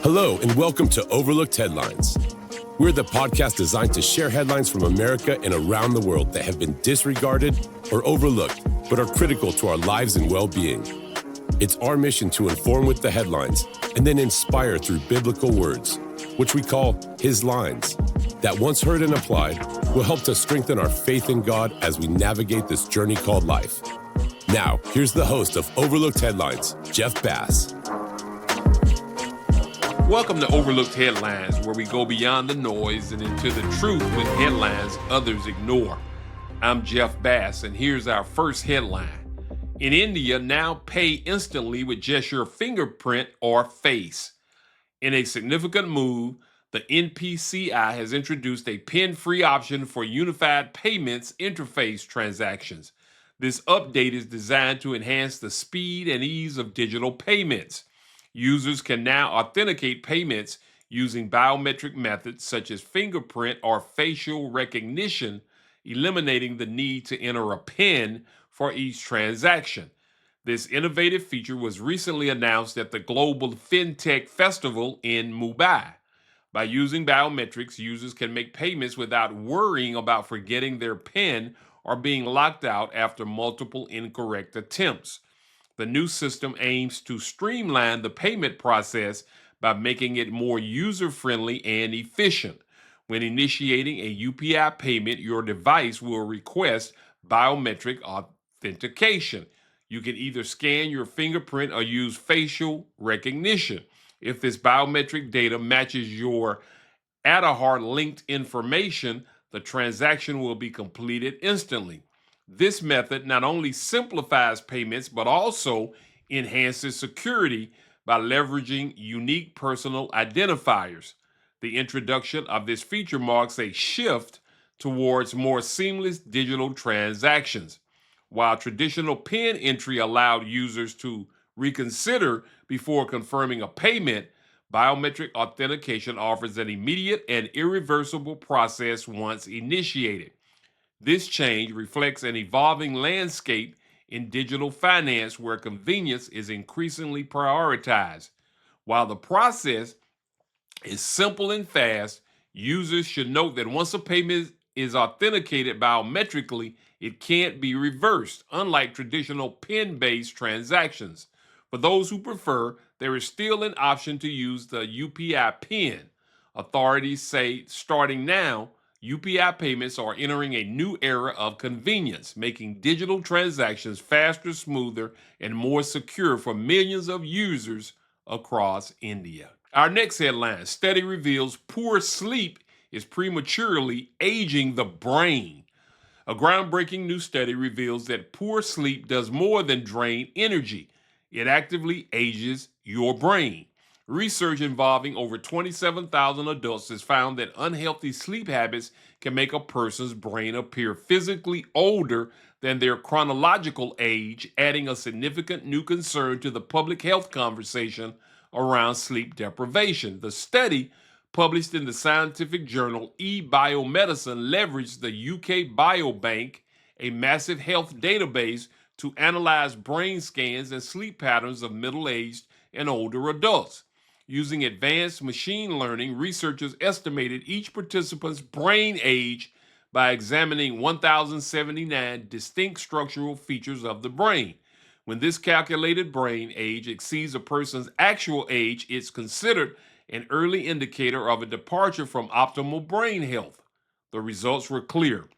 Hello, and welcome to Overlooked Headlines. We're the podcast designed to share headlines from America and around the world that have been disregarded or overlooked, but are critical to our lives and well-being. It's our mission to inform with the headlines and then inspire through biblical words, which we call His lines, that once heard and applied will help to strengthen our faith in God as we navigate this journey called life. Now, here's the host of Overlooked Headlines, Jeff Bass. Welcome to Overlooked Headlines, where we go beyond the noise and into the truth with headlines others ignore. I'm Jeff Bass, and here's our first headline. In India, now pay instantly with just your fingerprint or face. In a significant move, the NPCI has introduced a PIN-free option for unified payments interface transactions. This update is designed to enhance the speed and ease of digital payments. Users can now authenticate payments using biometric methods such as fingerprint or facial recognition, eliminating the need to enter a PIN for each transaction. This innovative feature was recently announced at the Global FinTech Festival in Mumbai. By using biometrics, users can make payments without worrying about forgetting their PIN or being locked out after multiple incorrect attempts. The new system aims to streamline the payment process by making it more user-friendly and efficient. When initiating a UPI payment, your device will request biometric authentication. You can either scan your fingerprint or use facial recognition. If this biometric data matches your Aadhaar-linked information, the transaction will be completed instantly. This method not only simplifies payments, but also enhances security by leveraging unique personal identifiers. The introduction of this feature marks a shift towards more seamless digital transactions. While traditional PIN entry allowed users to reconsider before confirming a payment, biometric authentication offers an immediate and irreversible process once initiated. This change reflects an evolving landscape in digital finance where convenience is increasingly prioritized. While the process is simple and fast, users should note that once a payment is authenticated biometrically, it can't be reversed, unlike traditional PIN-based transactions. For those who prefer, there is still an option to use the UPI PIN. Authorities say starting now, UPI payments are entering a new era of convenience, making digital transactions faster, smoother, and more secure for millions of users across India. Our next headline, study reveals poor sleep is prematurely aging the brain. A groundbreaking new study reveals that poor sleep does more than drain energy. It actively ages your brain. Research involving over 27,000 adults has found that unhealthy sleep habits can make a person's brain appear physically older than their chronological age, adding a significant new concern to the public health conversation around sleep deprivation. The study, published in the scientific journal eBiomedicine, leveraged the UK Biobank, a massive health database, to analyze brain scans and sleep patterns of middle-aged and older adults. Using advanced machine learning, researchers estimated each participant's brain age by examining 1,079 distinct structural features of the brain. When this calculated brain age exceeds a person's actual age, it's considered an early indicator of a departure from optimal brain health. The results were clear.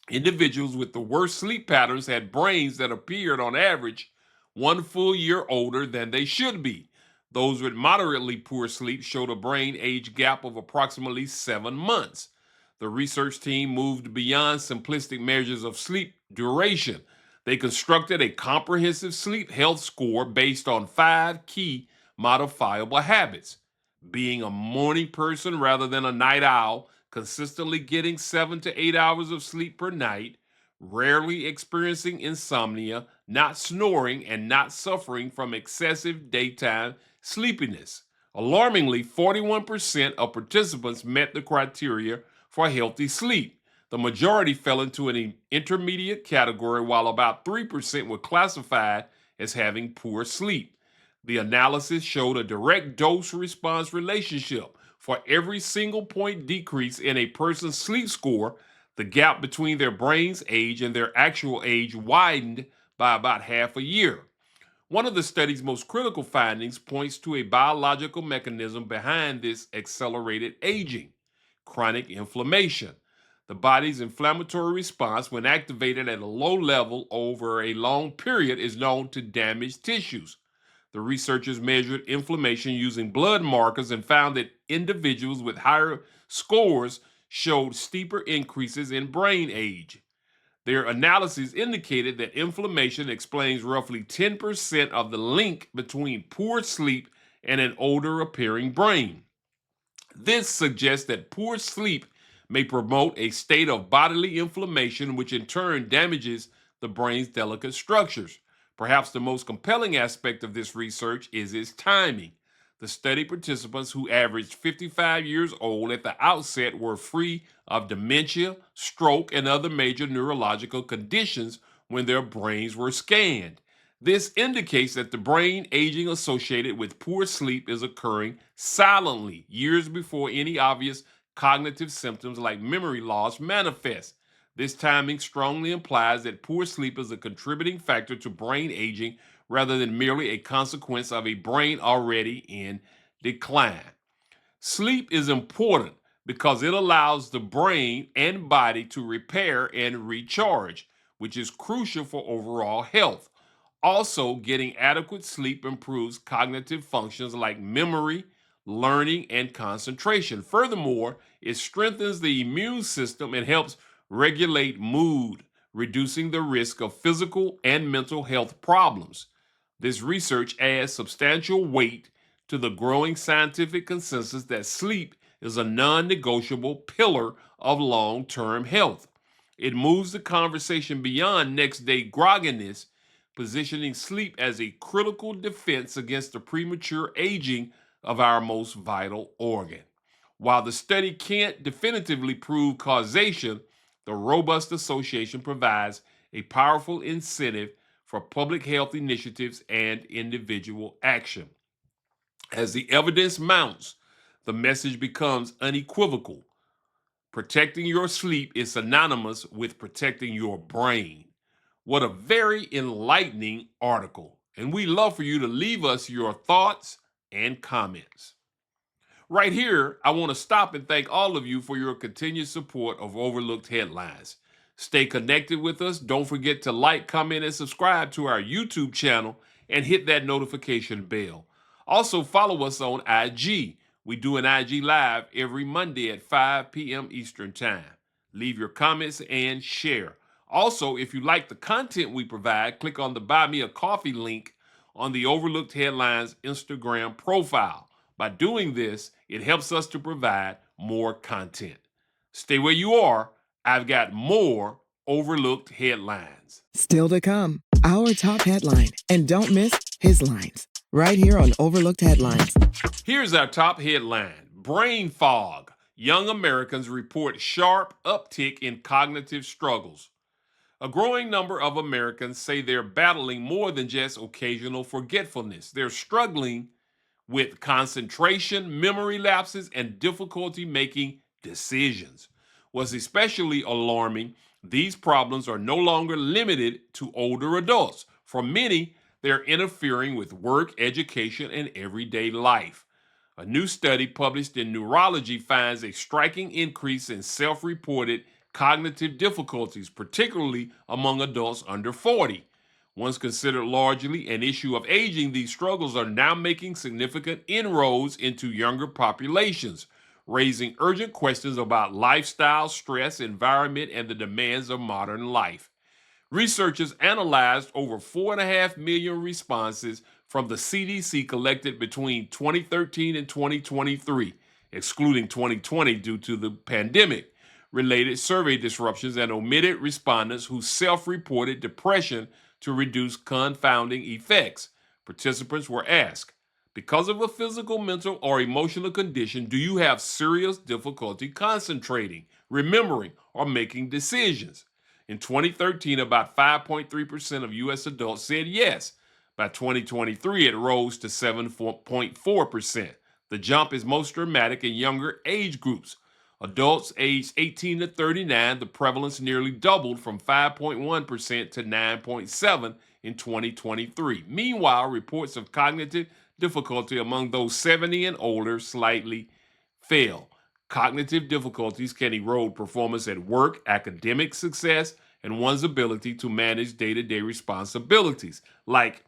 Individuals with the worst sleep patterns had brains that appeared on average 1 full year older than they should be. Those with moderately poor sleep showed a brain age gap of approximately 7 months. The research team moved beyond simplistic measures of sleep duration. They constructed a comprehensive sleep health score based on 5 key modifiable habits: being a morning person rather than a night owl, consistently getting 7 to 8 hours of sleep per night, rarely experiencing insomnia, not snoring, and not suffering from excessive daytime sleepiness. Alarmingly, 41% of participants met the criteria for healthy sleep. The majority fell into an intermediate category, while about 3% were classified as having poor sleep. The analysis showed a direct dose-response relationship. For every single point decrease in a person's sleep score, the gap between their brain's age and their actual age widened by about half a year. One of the study's most critical findings points to a biological mechanism behind this accelerated aging: chronic inflammation. The body's inflammatory response, when activated at a low level over a long period, is known to damage tissues. The researchers measured inflammation using blood markers and found that individuals with higher scores showed steeper increases in brain age. Their analyses indicated that inflammation explains roughly 10% of the link between poor sleep and an older appearing brain. This suggests that poor sleep may promote a state of bodily inflammation, which in turn damages the brain's delicate structures. Perhaps the most compelling aspect of this research is its timing. The study participants, who averaged 55 years old at the outset, were free of dementia, stroke, and other major neurological conditions when their brains were scanned. This indicates that the brain aging associated with poor sleep is occurring silently, years before any obvious cognitive symptoms like memory loss manifest. This timing strongly implies that poor sleep is a contributing factor to brain aging rather than merely a consequence of a brain already in decline. Sleep is important because it allows the brain and body to repair and recharge, which is crucial for overall health. Also, getting adequate sleep improves cognitive functions like memory, learning, and concentration. Furthermore, it strengthens the immune system and helps regulate mood, reducing the risk of physical and mental health problems. This research adds substantial weight to the growing scientific consensus that sleep is a non negotiable pillar of long term health. It moves the conversation beyond next day grogginess, positioning sleep as a critical defense against the premature aging of our most vital organ. While the study can't definitively prove causation, the robust association provides a powerful incentive for public health initiatives and individual action. As the evidence mounts, the message becomes unequivocal. Protecting your sleep is synonymous with protecting your brain. What a very enlightening article. And we love for you to leave us your thoughts and comments. Right here, I want to stop and thank all of you for your continued support of Overlooked Headlines. Stay connected with us. Don't forget to like, comment, and subscribe to our YouTube channel and hit that notification bell. Also, follow us on IG. We do an IG Live every Monday at 5 p.m. Eastern Time. Leave your comments and share. Also, if you like the content we provide, click on the Buy Me a Coffee link on the Overlooked Headlines Instagram profile. By doing this, it helps us to provide more content. Stay where you are. I've got more Overlooked Headlines. Still to come, our top headline. And don't miss his lines. Right here on Overlooked Headlines. Here's our top headline: Brain fog. Young Americans report sharp uptick in cognitive struggles. A growing number of Americans say they're battling more than just occasional forgetfulness. They're struggling with concentration, memory lapses, and difficulty making decisions. What's especially alarming, these problems are no longer limited to older adults. For many, they're interfering with work, education, and everyday life. A new study published in Neurology finds a striking increase in self-reported cognitive difficulties, particularly among adults under 40. Once considered largely an issue of aging, these struggles are now making significant inroads into younger populations, raising urgent questions about lifestyle, stress, environment, and the demands of modern life. Researchers analyzed over 4.5 million responses from the CDC collected between 2013 and 2023, excluding 2020 due to the pandemic related survey disruptions, and omitted respondents who self-reported depression to reduce confounding effects. Participants were asked, because of a physical, mental, or emotional condition, do you have serious difficulty concentrating, remembering, or making decisions? In 2013, about 5.3% of U.S. adults said yes, By 2023, it rose to 7.4%. The jump is most dramatic in younger age groups. Adults aged 18 to 39, the prevalence nearly doubled from 5.1% to 9.7% in 2023. Meanwhile, reports of cognitive difficulty among those 70 and older slightly fell. Cognitive difficulties can erode performance at work, academic success, and one's ability to manage day-to-day responsibilities, like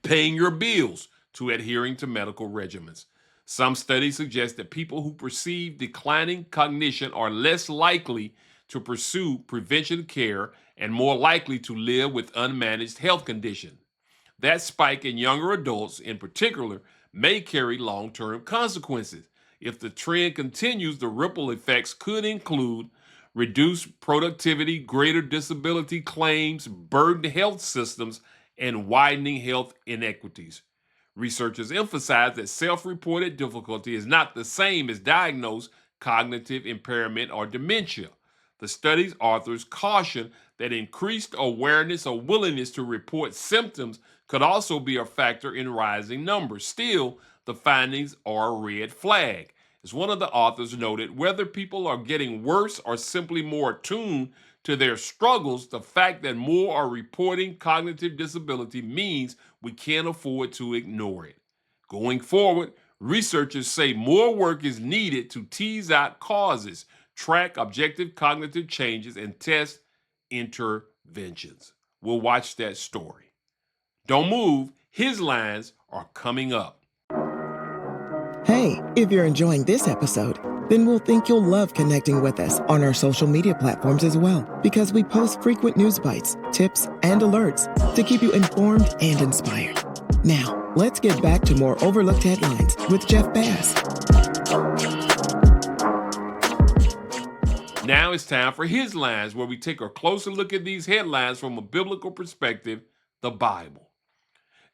paying your bills to adhering to medical regimens. Some studies suggest that people who perceive declining cognition are less likely to pursue prevention care and more likely to live with unmanaged health conditions. That spike in younger adults, in particular, may carry long-term consequences. If the trend continues, the ripple effects could include reduced productivity, greater disability claims, burdened health systems, and widening health inequities. Researchers emphasize that self-reported difficulty is not the same as diagnosed cognitive impairment or dementia. The study's authors caution that increased awareness or willingness to report symptoms could also be a factor in rising numbers. Still, the findings are a red flag. As one of the authors noted, whether people are getting worse or simply more attuned to their struggles, the fact that more are reporting cognitive disability means we can't afford to ignore it. Going forward, researchers say more work is needed to tease out causes, track objective cognitive changes, and test interventions. We'll watch that story. Don't move, his lines are coming up. Hey, if you're enjoying this episode, then we'll think you'll love connecting with us on our social media platforms as well, because we post frequent news bites, tips, and alerts to keep you informed and inspired. Now, let's get back to more overlooked headlines with Jeff Bass. Now it's time for his lines, where we take a closer look at these headlines from a biblical perspective, the Bible.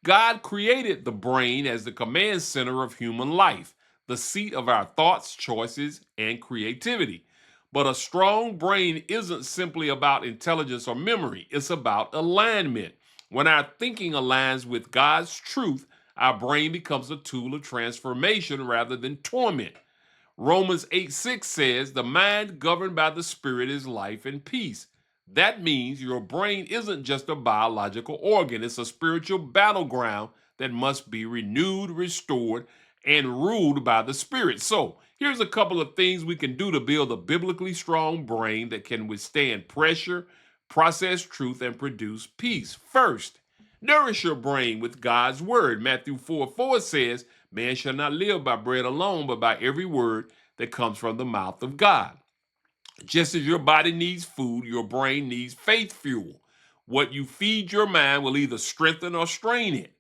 God created the brain as the command center of human life, the seat of our thoughts, choices, and creativity. But a strong brain isn't simply about intelligence or memory, it's about alignment. When our thinking aligns with God's truth, our brain becomes a tool of transformation rather than torment. Romans 8:6 says, the mind governed by the Spirit is life and peace. That means your brain isn't just a biological organ, it's a spiritual battleground that must be renewed, restored, and ruled by the Spirit. So, here's a couple of things we can do to build a biblically strong brain that can withstand pressure, process truth, and produce peace. First, nourish your brain with God's word. Matthew 4:4 says, man shall not live by bread alone, but by every word that comes from the mouth of God. Just as your body needs food, your brain needs faith fuel. What you feed your mind will either strengthen or strain it.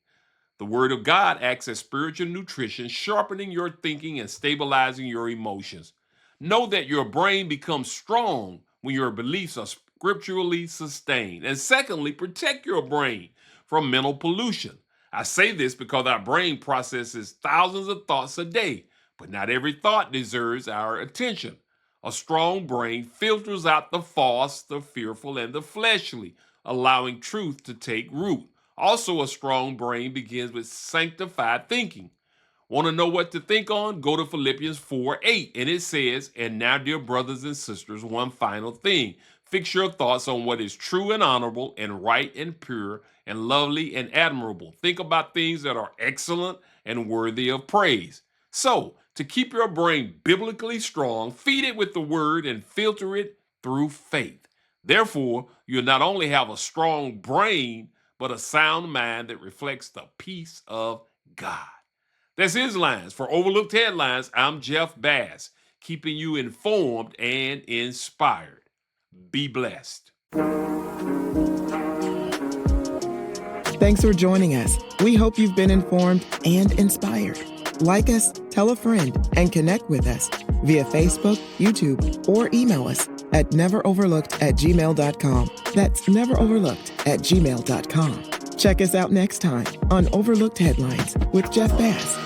The Word of God acts as spiritual nutrition, sharpening your thinking and stabilizing your emotions. Know that your brain becomes strong when your beliefs are scripturally sustained. And secondly, protect your brain from mental pollution. I say this because our brain processes thousands of thoughts a day, but not every thought deserves our attention. A strong brain filters out the false, the fearful, and the fleshly, allowing truth to take root. Also, a strong brain begins with sanctified thinking. Want to know what to think on? Go to Philippians 4:8, and it says, and now, dear brothers and sisters, one final thing. Fix your thoughts on what is true and honorable and right and pure and lovely and admirable. Think about things that are excellent and worthy of praise. So, to keep your brain biblically strong, feed it with the word and filter it through faith. Therefore, you'll not only have a strong brain, but a sound mind that reflects the peace of God. That's his lines. For Overlooked Headlines, I'm Jeff Bass, keeping you informed and inspired. Be blessed. Thanks for joining us. We hope you've been informed and inspired. Like us, tell a friend, and connect with us via Facebook, YouTube, or email us at neveroverlooked@gmail.com. That's neveroverlooked@gmail.com. Check us out next time on Overlooked Headlines with Jeff Bass.